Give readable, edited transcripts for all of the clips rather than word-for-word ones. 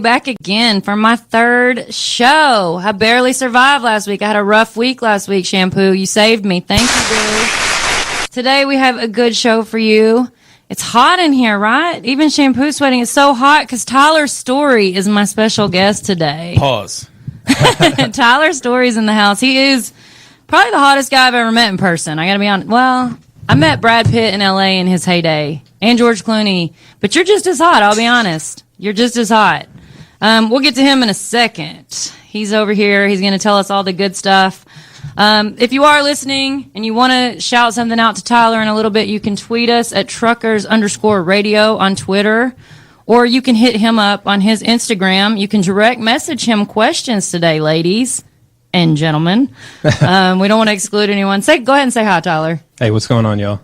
Back again for my third show. I barely survived last week. I had a rough week last week, Shampoo. You saved me. Thank you, boo. Today we have a good show for you. It's hot in here, right? Even Shampoo sweating. It's so hot because Tyler Story is my special guest today. Pause. Tyler Story's in the house. He is probably the hottest guy I've ever met in person. I gotta be honest. Well, I met Brad Pitt in LA in his heyday and George Clooney, but you're just as hot, I'll be honest. You're just as hot. We'll get to him in a second. He's over here. He's going to tell us all the good stuff. If you are listening and you want to shout something out to Tyler in a little bit, you can tweet us at truckers_radio on Twitter, or you can hit him up on his Instagram. You can direct message him questions today, ladies and gentlemen. We don't want to exclude anyone. Go ahead and say hi, Tyler. Hey, what's going on, y'all?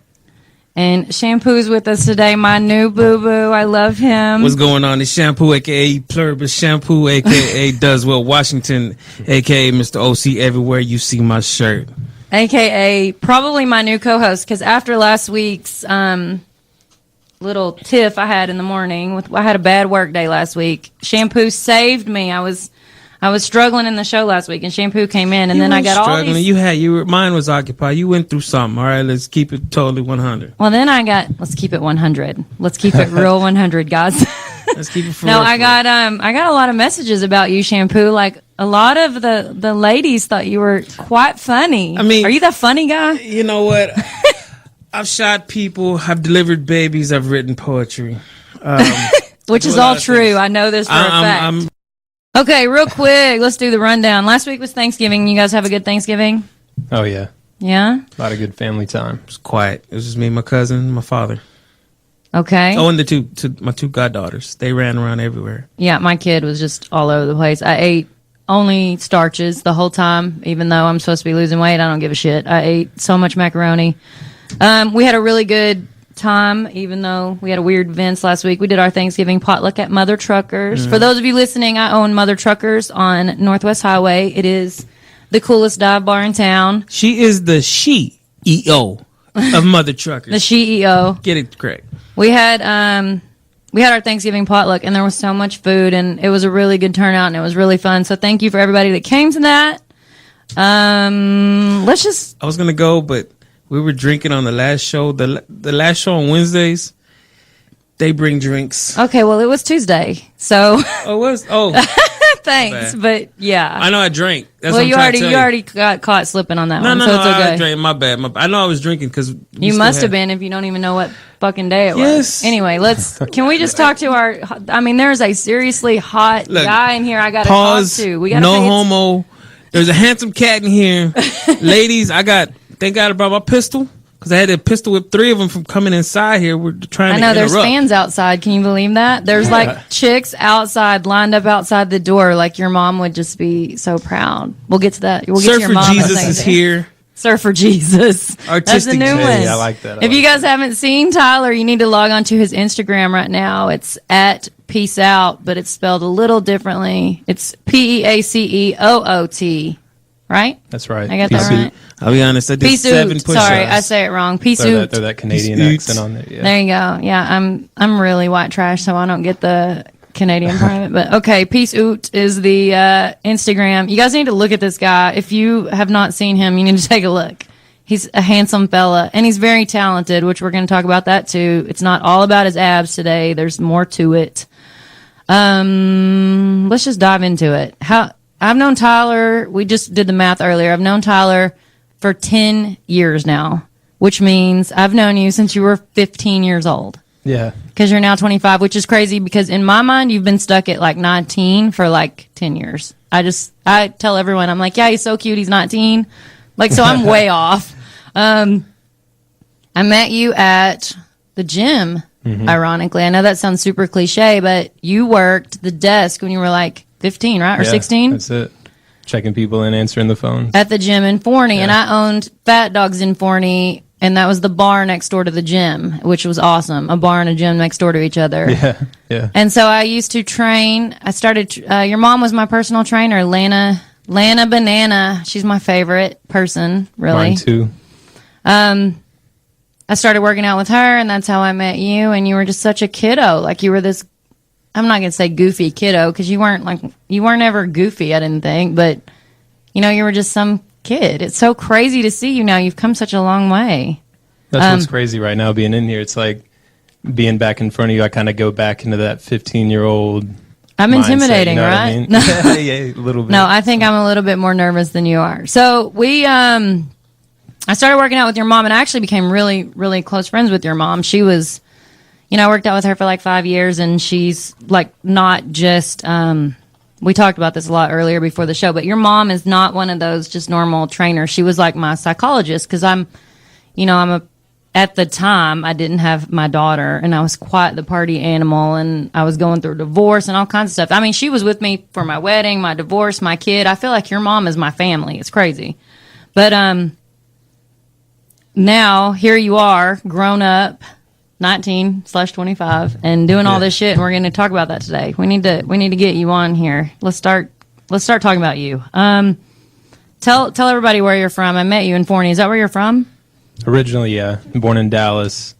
And Shampoo's with us today, my new boo-boo. I love him. What's going on? It's Shampoo, a.k.a. Pluribus Shampoo, a.k.a. Doeswell Washington, a.k.a. Mr. OC everywhere you see my shirt. A.k.a. probably my new co-host, because after last week's little tiff I had in the morning, I had a bad work day last week. Shampoo saved me. I was struggling in the show last week, and Shampoo came in, and then I got struggling. all these... Mine was occupied. You went through something. All right, let's keep it totally 100. Well, then let's keep it 100. Let's keep it real 100, guys. Let's keep it for No, real. I got a lot of messages about you, Shampoo. Like, a lot of the ladies thought you were quite funny. I mean... Are you that funny guy? You know what? I've shot people. I've delivered babies. I've written poetry. Which is all true. I know this for a fact. Okay, real quick, let's do the rundown. Last week was Thanksgiving. You guys have a good Thanksgiving? Oh, yeah. Yeah? A lot of good family time. It was quiet. It was just me, my cousin, and my father. Okay. Oh, and my two goddaughters. They ran around everywhere. Yeah, my kid was just all over the place. I ate only starches the whole time, even though I'm supposed to be losing weight. I don't give a shit. I ate so much macaroni. We had a really good time, even though we had a weird events last week. We did our Thanksgiving potluck at Mother Truckers. For those of you listening, I own Mother Truckers on Northwest Highway. It is the coolest dive bar in town. She is the CEO of Mother Truckers. The CEO. Get it correct. We had our Thanksgiving potluck, and there was so much food, and it was a really good turnout, and it was really fun. So thank you for everybody that came to that. I was gonna go, but we were drinking on the last show. The last show on Wednesdays, they bring drinks. Okay, well, it was Tuesday, so. Oh, it was? Oh. Thanks, but yeah. I know I drank. That's well, what I'm you already got caught slipping on that one, so it's okay. I drank. My bad. I know I was drinking because you must have been if you don't even know what fucking day it was. Yes. Anyway, can we just talk to there's a seriously hot guy in here I got to talk to. We got no homo. There's a handsome cat in here. Ladies, thank God I brought my pistol because I had to pistol whip 3 of them from coming inside here. We're trying to there's fans outside. Can you believe that? There's like chicks outside, lined up outside the door. Like your mom would just be so proud. We'll get to that. We'll get to your mom. Surfer Jesus is here. Surfer Jesus. That's a new one. I like that. If you guys haven't seen Tyler, you need to log on to his Instagram right now. It's at Peaceout, but it's spelled a little differently. It's Peaceoot, right? That's right. I got that right. I'll be honest. I did 7 push-ups. Sorry, I say it wrong. Peaceoot. Throw that Canadian accent on there. Yeah. There you go. Yeah, I'm really white trash, so I don't get the Canadian part of it. But okay, Peaceoot is the Instagram. You guys need to look at this guy. If you have not seen him, you need to take a look. He's a handsome fella, and he's very talented, which we're going to talk about that too. It's not all about his abs today. There's more to it. Let's just dive into it. I've known Tyler, we just did the math earlier. I've known Tyler for 10 years now, which means I've known you since you were 15 years old. Yeah. Because you're now 25, which is crazy because in my mind, you've been stuck at like 19 for like 10 years. I tell everyone, I'm like, yeah, he's so cute, he's 19. Like, so I'm way off. I met you at the gym, ironically. I know that sounds super cliche, but you worked the desk when you were like 15, right? Or 16? That's it. Checking people in, answering the phones. At the gym in Forney. Yeah. And I owned Fat Dogs in Forney, and that was the bar next door to the gym, which was awesome. A bar and a gym next door to each other. Yeah, yeah. And so I used to train. I started, your mom was my personal trainer, Lana Banana. She's my favorite person, really. Mine too. I started working out with her, and that's how I met you, and you were just such a kiddo. Like, you were this, I'm not gonna say goofy kiddo because you weren't ever goofy. I didn't think, but you were just some kid. It's so crazy to see you now. You've come such a long way. That's what's crazy right now being in here. It's like being back in front of you. I kind of go back into that 15-year-old. I'm mindset, intimidating, you know right? what I mean? No. Yeah, a little bit. No, I think I'm a little bit more nervous than you are. So I started working out with your mom, and I actually became really, really close friends with your mom. She was, I worked out with her for like 5 years, and she's like not just. We talked about this a lot earlier before the show, but your mom is not one of those just normal trainers. She was like my psychologist because at the time I didn't have my daughter, and I was quite the party animal, and I was going through a divorce and all kinds of stuff. I mean, she was with me for my wedding, my divorce, my kid. I feel like your mom is my family. It's crazy, but now here you are, grown up, 19/25, and doing all this shit, and we're going to talk about that today. We need to get you on here. Let's start talking about you. Tell everybody where you're from. I met you in Forney. Is that where you're from? Originally, yeah. Born in Dallas.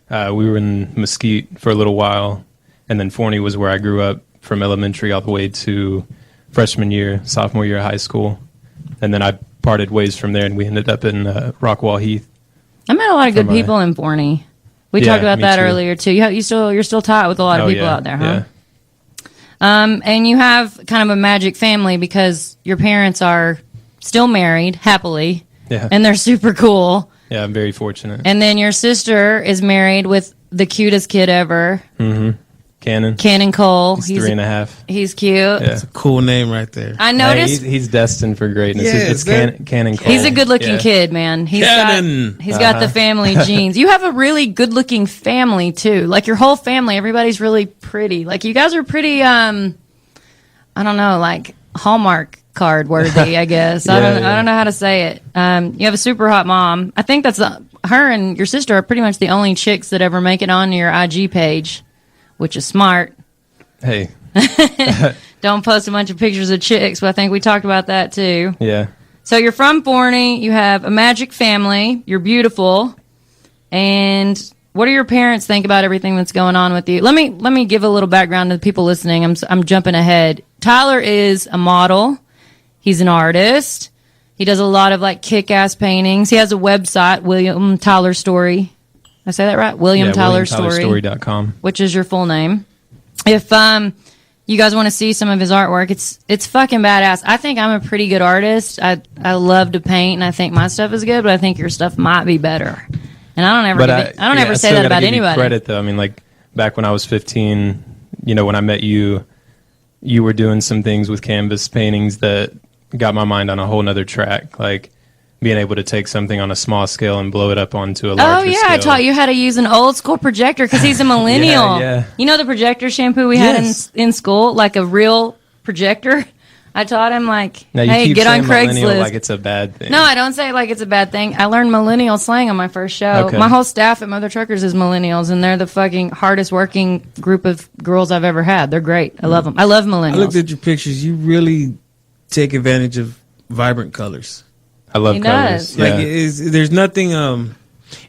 We were in Mesquite for a little while, and then Forney was where I grew up from elementary all the way to sophomore year of high school. And then I parted ways from there, and we ended up in Rockwall Heath. I met a lot of good people in Forney. We talked about that earlier too. You're still tight with a lot of people out there, huh? Yeah. And you have kind of a magic family because your parents are still married happily. Yeah. And they're super cool. Yeah, I'm very fortunate. And then your sister is married with the cutest kid ever. Mm-hmm. Cannon Cole. He's 3.5. He's cute. Yeah. That's a cool name right there. I noticed he's destined for greatness. Yeah, It's Cannon Cole. he's a good-looking kid, man. He's Cannon. got the family genes. You have a really good-looking family too. Like your whole family, everybody's really pretty. Like you guys are pretty. I don't know, like Hallmark card worthy. I guess I don't know how to say it. You have a super hot mom. I think that's her and your sister are pretty much the only chicks that ever make it on your IG page, which is smart. Hey. Don't post a bunch of pictures of chicks, but I think we talked about that too. Yeah. So you're from Forney. You have a magic family. You're beautiful. And what do your parents think about everything that's going on with you? Let me give a little background to the people listening. I'm jumping ahead. Tyler is a model. He's an artist. He does a lot of like kick-ass paintings. He has a website, William Tyler Story. Did I say that right? William Tyler Story. WilliamTylerStory.com. Which is your full name. If you guys want to see some of his artwork, it's fucking badass. I think I'm a pretty good artist. I love to paint, and I think my stuff is good, but I think your stuff might be better. And I don't ever say that about anybody. Credit though. I mean, like back when I was 15, when I met you, you were doing some things with canvas paintings that got my mind on a whole nother track. Like being able to take something on a small scale and blow it up onto a larger scale. I taught you how to use an old school projector because he's a millennial. Yeah. You know the projector shampoo we had in school, like a real projector. I taught him hey, get on Craigslist. Like it's a bad thing. No, I don't say it like it's a bad thing. I learned millennial slang on my first show. Okay. My whole staff at Mother Truckers is millennials, and they're the fucking hardest working group of girls I've ever had. They're great. I love them. I love millennials. I looked at your pictures. You really take advantage of vibrant colors. I love He colors. does. Like Yeah. there's nothing.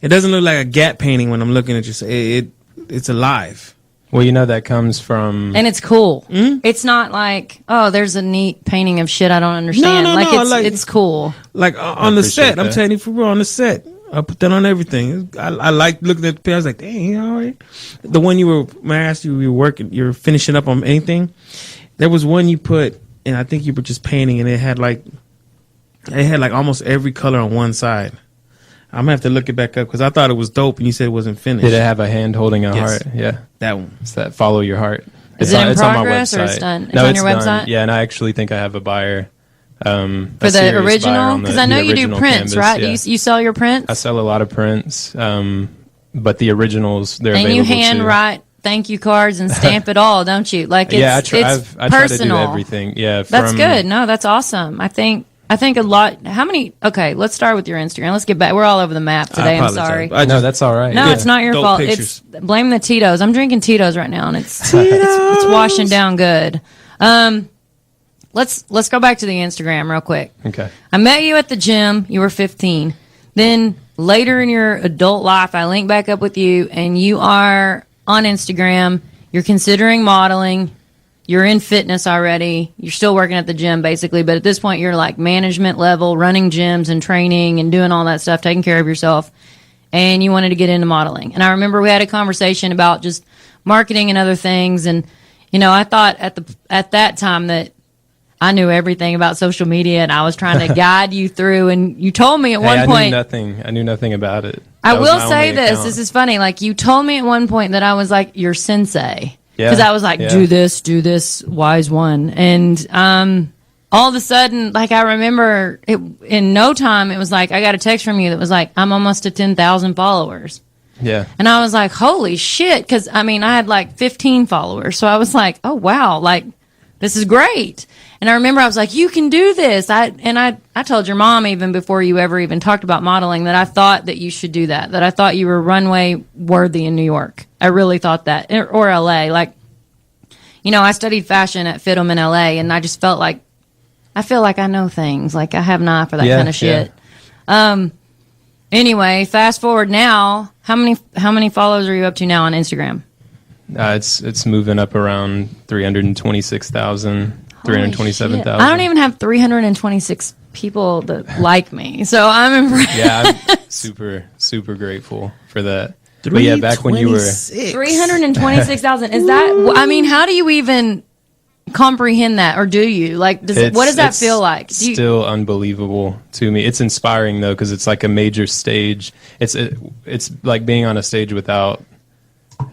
It doesn't look like a Gap painting when I'm looking at you. It's alive. Well, that comes from. And it's cool. It's not like, oh, there's a neat painting of shit I don't understand. No, it's cool. Like on the appreciate set, I'm that. telling you for real, on the set, I put that on everything. I like looking at the picture. I was like, dang, all right. The one when I asked you, you're finishing up on anything. There was one you put, and I think you were just painting, and it had like almost every color on one side. I'm gonna have to look it back up because I thought it was dope, and you said it wasn't finished. Did it have a hand holding a Yes. heart? Yeah. That one. It's that follow your heart. Is it in progress or it's done? It's on your website? Yeah, and I actually think I have a buyer. For the original? Because I know you do prints, right? Yeah. You sell your prints? I sell a lot of prints, but the originals, they're And available you hand write thank you cards and stamp it all, don't you? Like it's, I try to do personal. everything. Yeah, That's good. No, that's awesome. I think a lot. How many? Okay, let's start with your Instagram. Let's get back. We're all over the map today. I'm sorry. No, that's all right. No, Yeah. it's not your Dope fault. pictures. It's blame the Tito's. I'm drinking Tito's right now, and it's washing down good. Let's go back to the Instagram real quick. Okay. I met you at the gym. You were 15. Then later in your adult life, I linked back up with you, and you are on Instagram. you're considering modeling, you're in fitness already, you're still working at the gym basically, but at this point you're like management level, running gyms and training and doing all that stuff, taking care of yourself, and you wanted to get into modeling. And I remember we had a conversation about just marketing and other things, and I thought at that time that I knew everything about social media, and I was trying to guide you through, and you told me at one point I knew nothing about it. I will say this is funny, like you told me at one point that I was like your sensei. Because I was like, do this, wise one. And all of a sudden, like I remember it, in no time, it was like, I got a text from you that was like, I'm almost to 10,000 followers. Yeah. And I was like, holy shit. Because, I had like 15 followers. So I was like, oh, wow, like, this is great. And I remember I was like, you can do this. I told your mom even before you ever even talked about modeling that I thought that you should do that I thought you were runway worthy in New York. I really thought that. Or LA. Like, I studied fashion at FITM in LA, and I just felt like, I feel like I know things. Like, I have an eye for that kind of shit. Anyway, fast forward now. How many followers are you up to now on Instagram? It's moving up around 326,000. 327,000. I don't even have 326 people that like me, so I'm impressed. Yeah, I'm super, super grateful for that. But yeah, back when you were 326,000, is that? How do you even comprehend that, or do you? Like, what does that feel like? Still unbelievable to me. It's inspiring though, because it's like a major stage. It's like being on a stage without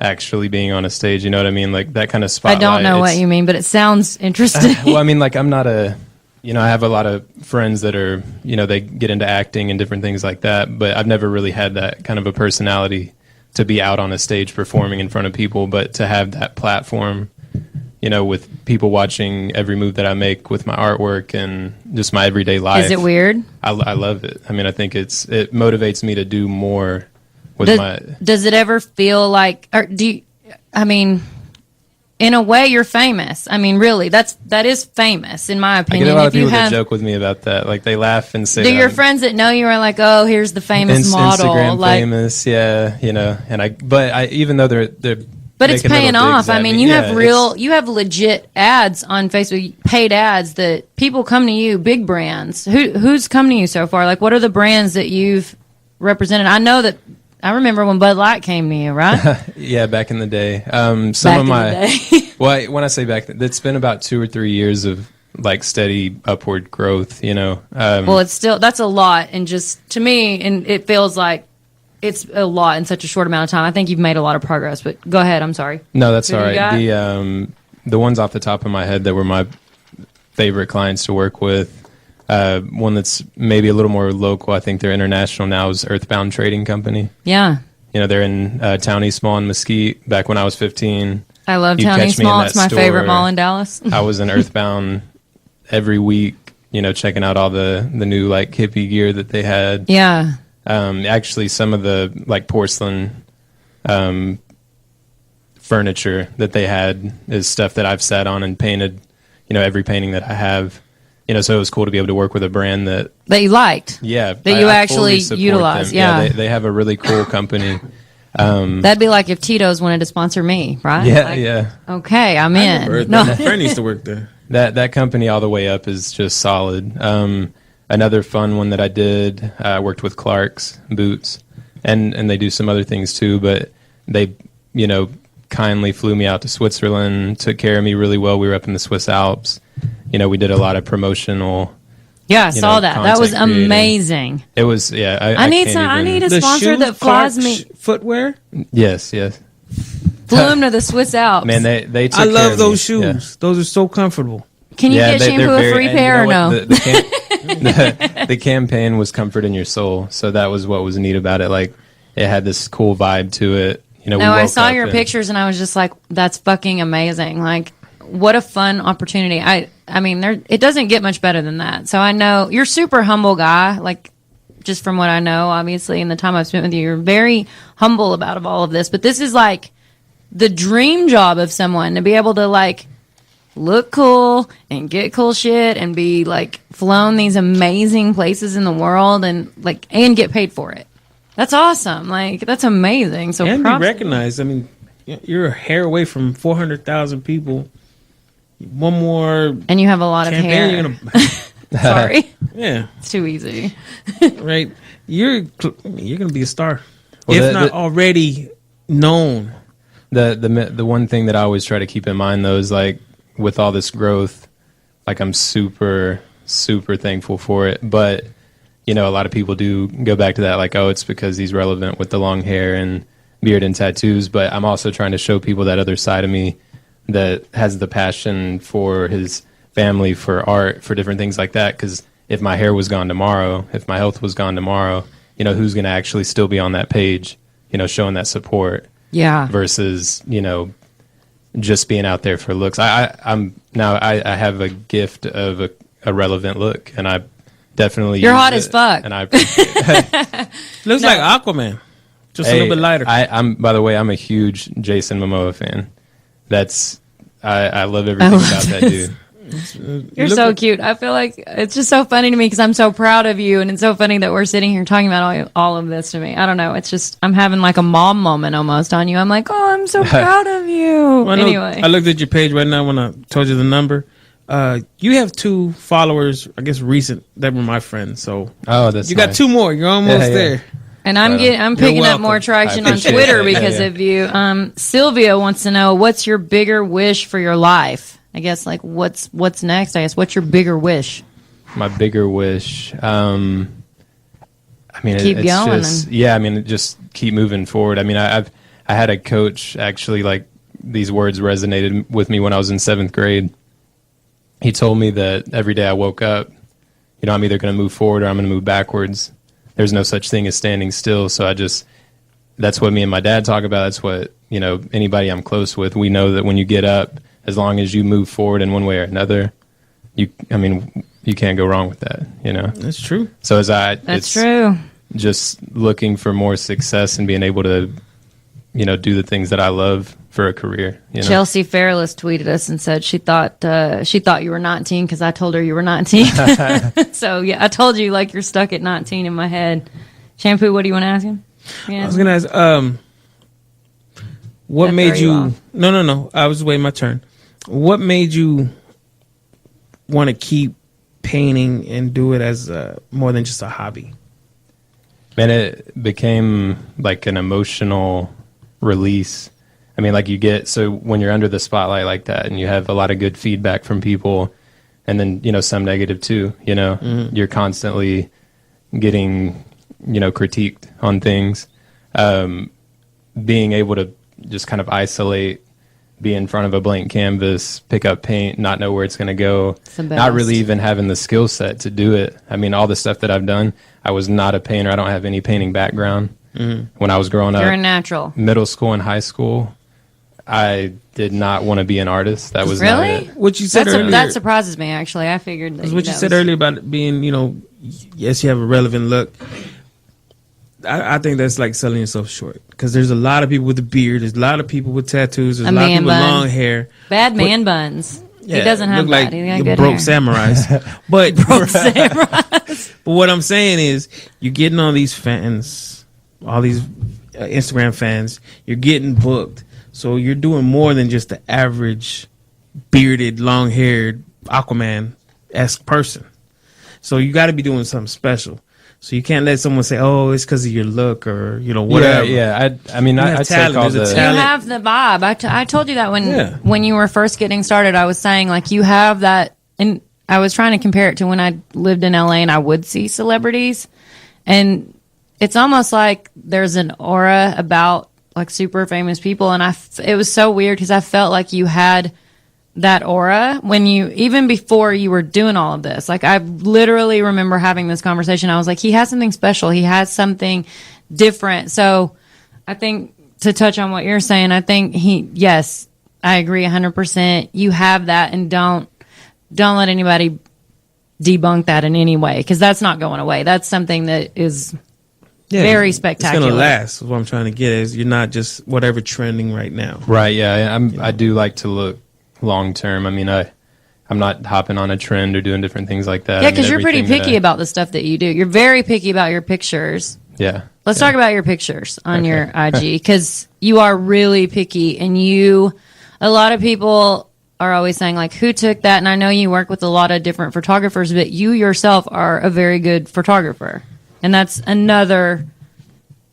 actually being on a stage, you know what I mean? Like that kind of spotlight. I don't know what you mean, but it sounds interesting. Well, like I'm not I have a lot of friends that are, they get into acting and different things like that, but I've never really had that kind of a personality to be out on a stage performing in front of people, but to have that platform, with people watching every move that I make with my artwork and just my everyday life. Is it weird? I love it. I think it motivates me to do more. Does it ever feel like, or in a way you're famous? Really, that is famous in my opinion. I get a lot of people that joke with me about that. Like they laugh and say, do your friends that know you are like, oh, here's the famous model, Instagram like, famous, yeah, and even though they're but it's paying off. You have legit ads on Facebook, paid ads that people come to you, big brands. Who's come to you so far? Like, what are the brands that you've represented? I remember when Bud Light came to you, right? Yeah, back in the day. Well, when I say back, it's been about 2 or 3 years of like steady upward growth, well, it's still, that's a lot. And just to me, and it feels like it's a lot in such a short amount of time. I think you've made a lot of progress, but go ahead. I'm sorry. No, that's all right. The ones off the top of my head that were my favorite clients to work with, one that's maybe a little more local, I think they're international now, is Earthbound Trading Company. Yeah. They're in Town East Mall in Mesquite. Back when I was 15. I love Town East Mall. It's my favorite mall in Dallas. I was in Earthbound every week, checking out all the new like hippie gear that they had. Yeah. Actually, some of the like porcelain furniture that they had is stuff that I've sat on and painted, every painting that I have. So it was cool to be able to work with a brand that you liked. Yeah. That you actually utilize. Yeah. They have a really cool company. That'd be like if Tito's wanted to sponsor me, right? Yeah, yeah. Okay, I'm in. No, my friend used to work there. That company all the way up is just solid. Another fun one that I did, I worked with Clark's Boots, and they do some other things too, but they, kindly flew me out to Switzerland, took care of me really well. We were up in the Swiss Alps. We did a lot of promotional. Yeah, I saw that. That was amazing. It was, yeah. I need a sponsor that flies me. Footwear? Yes. Flew him to the Swiss Alps. Man, they took I care love of those me. shoes. Yeah. Those are so comfortable. Can you get shampoo a free pair or no? The campaign was comfort in your soul. So that was what was neat about it. Like, it had this cool vibe to it. I saw your pictures and I was just like, that's fucking amazing. Like, what a fun opportunity. It doesn't get much better than that. So I know you're a super humble guy, like just from what I know, obviously, in the time I've spent with you, you're very humble about all of this. But this is like the dream job of someone to be able to like look cool and get cool shit and be like flown these amazing places in the world and get paid for it. That's awesome. Like, that's amazing. So and props. be recognized. you're a hair away from 400,000 people. One more And you have a lot of campaign, hair. you're gonna, Sorry. yeah, It's too easy. right. You're gonna be a star, Well, if not already known. The one thing that I always try to keep in mind though is like with all this growth, like I'm super thankful for it. But you know, a lot of people do go back to that like, oh, it's because he's relevant with the long hair and beard and tattoos. But I'm also trying to show people that other side of me that has the passion for his family, for art, for different things like that. Because if my hair was gone tomorrow, if my health was gone tomorrow, you know, who's going to actually still be on that page, you know, showing that support. Yeah. Versus, you know, just being out there for looks. I have a gift of a relevant look, and I definitely You're use hot it, as fuck. and I appreciate it. Looks like Aquaman, just a little bit lighter. I'm by the way, I'm a huge Jason Momoa fan. I love everything about that dude. You're so cute. I feel like it's just so funny to me because I'm so proud of you, and it's so funny that we're sitting here talking about all of this to me. I don't know. It's just I'm having like a mom moment almost on you. I'm like, oh, I'm so proud of you. Well, anyway, I looked at your page right now when I told you the number. You have 2 followers, I guess recent, that were my friends. So That's you got nice. 2 more. You're almost Yeah. there. and I'm picking up welcome. more traction I on appreciate Twitter that. because Yeah. of you. Sylvia wants to know what's your bigger wish for your life. I guess like what's next. I guess what's your bigger wish? My bigger wish. I mean, Keep it's going just just keep moving forward. I mean, I had a coach actually, like, these words resonated with me when I was in 7th grade. He told me that every day I woke up, you know, I'm either going to move forward or I'm going to move backwards. There's no such thing as standing still. So that's what me and my dad talk about. That's what, you know, anybody I'm close with, we know that when you get up, as long as you move forward in one way or another, you can't go wrong with that, you know? That's true. So That's true. Just looking for more success and being able to, you know, do the things that I love for a career. You know? Chelsea Fairless tweeted us and said she thought you were 19 because I told her you were 19. So yeah, I told you like you're stuck at 19 in my head. Shampoo, what do you want to ask him? I was gonna ask, what That made throw you you? off. No. I was waiting my turn. What made you want to keep painting and do it as more than just a hobby? Man, it became like an emotional release. I mean, like so when you're under the spotlight like that and you have a lot of good feedback from people and then, you know, some negative too, you know, you're constantly getting, you know, critiqued on things. Being able to just kind of isolate, be in front of a blank canvas, pick up paint, not know where it's going to go, the not best. really even having the skill set to do it. I mean, all the stuff that I've done, I was not a painter. I don't have any painting background. When I was growing You're a up, natural. middle school and high school, I did not want to be an artist. That was not Really? it. What you said earlier. That surprises me actually. I figured that What you said earlier about it being, you know, yes, you have a relevant look. I think that's like selling yourself short because there's a lot of people with a beard. There's a lot of people with tattoos. There's a lot of man people with bun. long hair. Bad man buns. Yeah, he doesn't have look that. like He's got you good broke hair. samurais. But Samurais. But what I'm saying is, you're getting all these fans, all these Instagram fans. You're getting booked, so you're doing more than just the average bearded, long-haired Aquaman-esque person. So you got to be doing something special. So you can't let someone say, "Oh, it's because of your look," or whatever. Yeah. I mean, I have take talent. all There's a the. You talent. have the vibe. I told you that Yeah. when you were first getting started. I was saying like you have that, and I was trying to compare it to when I lived in LA and I would see celebrities, and it's almost like there's an aura about like super famous people, and it was so weird because I felt like you had that aura when even before you were doing all of this. Like I literally remember having this conversation. I was like, he has something special. He has something different. So I think to touch on what you're saying, I think yes, I agree 100%. You have that, and don't let anybody debunk that in any way, because that's not going away. That's something that is very spectacular. It's gonna last. What I'm trying to get is you're not just whatever trending right now. Right. Yeah. I do like to look long term. I mean, I'm not hopping on a trend or doing different things like that. Yeah, I mean, because you're pretty everything that picky about the stuff that you do. You're very picky about your pictures. Yeah. let's talk about your pictures on your IG, because you are really picky, and a lot of people are always saying, like, who took that? And I know you work with a lot of different photographers, but you yourself are a very good photographer. And that's another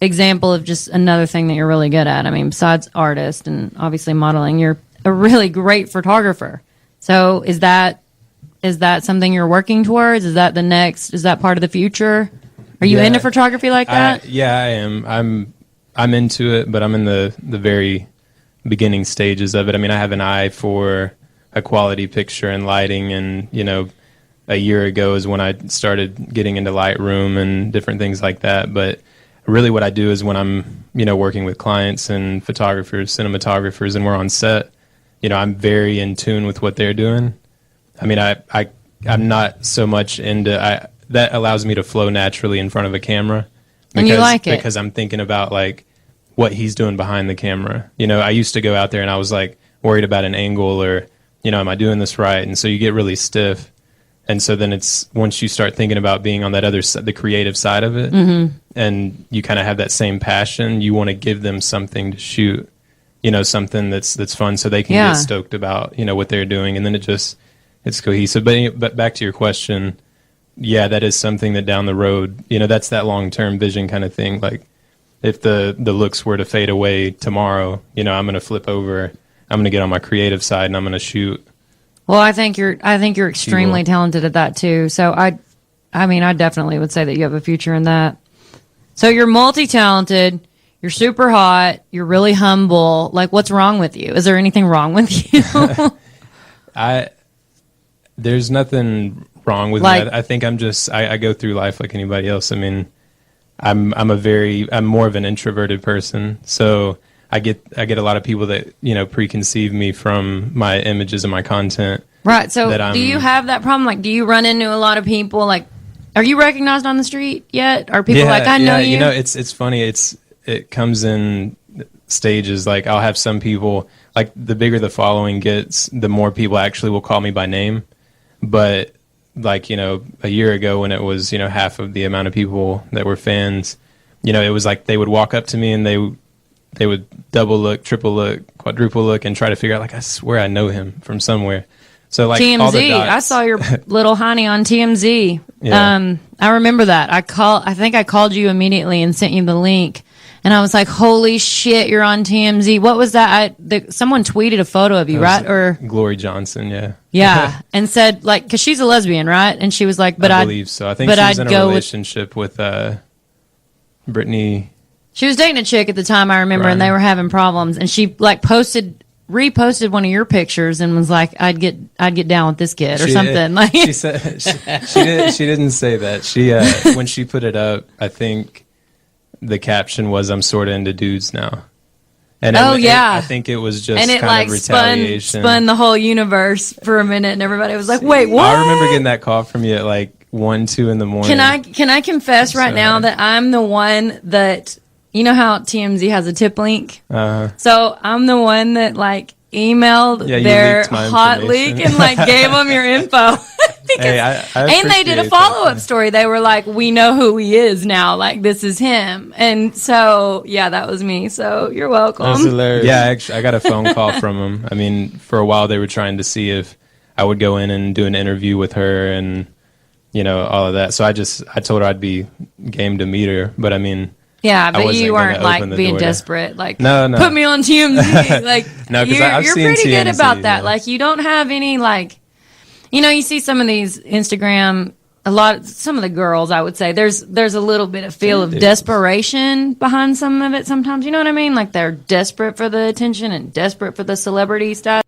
example of just another thing that you're really good at. I mean, besides artist and obviously modeling, you're a really great photographer. So is that something you're working towards? Is that part of the future? Are you into photography like that? Yeah, I am. I'm into it, but I'm in the very beginning stages of it. I mean, I have an eye for a quality picture and lighting, and a year ago is when I started getting into Lightroom and different things like that. But really what I do is when I'm working with clients and photographers, cinematographers, and we're on set, I'm very in tune with what they're doing. I mean, I'm not so much into that allows me to flow naturally in front of a camera, and you like it because I'm thinking about like what he's doing behind the camera. I used to go out there and I was like worried about an angle or am I doing this right? And so you get really stiff. And so then it's once you start thinking about being on that other side, the creative side of it, and you kind of have that same passion, you want to give them something to shoot, something that's fun, so they can get stoked about what they're doing, and then it's cohesive. But back to your question, yeah, that is something that down the road, that's that long term vision kind of thing. Like if the looks were to fade away tomorrow, I'm going to flip over, I'm going to get on my creative side, and I'm going to shoot. Well, I think you're extremely talented at that too. So I mean, I definitely would say that you have a future in that. So you're multi-talented, you're super hot, you're really humble. Like, what's wrong with you? Is there anything wrong with you? There's nothing wrong with me. I think I go through life like anybody else. I mean, I'm more of an introverted person. So I get a lot of people that preconceive me from my images and my content. Right. So do you have that problem? Like, do you run into a lot of people? Like, are you recognized on the street yet? Are people like, I know you? It's funny. It comes in stages. Like, I'll have some people, like, the bigger the following gets, the more people actually will call me by name. But like, a year ago when it was, half of the amount of people that were fans, it was like they would walk up to me and they would double look, triple look, quadruple look, and try to figure out, like, I swear I know him from somewhere. So like TMZ, all the dots. I saw your little honey on TMZ. Yeah. I remember that. I think I called you immediately and sent you the link, and I was like, "Holy shit, you're on TMZ!" What was that? Someone tweeted a photo of you, right? Or Glory Johnson, yeah. Yeah, and said, like, because she's a lesbian, right? And she was like, "But I believe so. I think she was in a relationship with Brittany." She was dating a chick at the time, I remember, and they were having problems. And she like reposted one of your pictures and was like, "I'd get down with this kid" or something. Like she said, she didn't say that. She when she put it up, I think the caption was, "I'm sort of into dudes now." And I think it was just kind of retaliation. Spun the whole universe for a minute, and everybody was like, "Wait, what?" I remember getting that call from you at like 1, 2 in the morning. Can I confess right now that I'm the one that. You know how TMZ has a tip link? So I'm the one that like emailed their hot leak and like gave them your info. And they did a follow-up story. They were like, "We know who he is now. Like, this is him." And so, yeah, that was me. So you're welcome. That's hilarious. Yeah, actually, I got a phone call from them. I mean, for a while they were trying to see if I would go in and do an interview with her and, all of that. So I told her I'd be game to meet her. But I mean... Yeah, but you weren't like being desperate. Like, no, put me on TMZ. Like, no, because you're pretty good about that. Like, you don't have any like, you see some of these Instagram. Some of the girls, I would say, there's a little bit of feel of desperation behind some of it. Sometimes, you know what I mean? Like they're desperate for the attention and desperate for the celebrity status.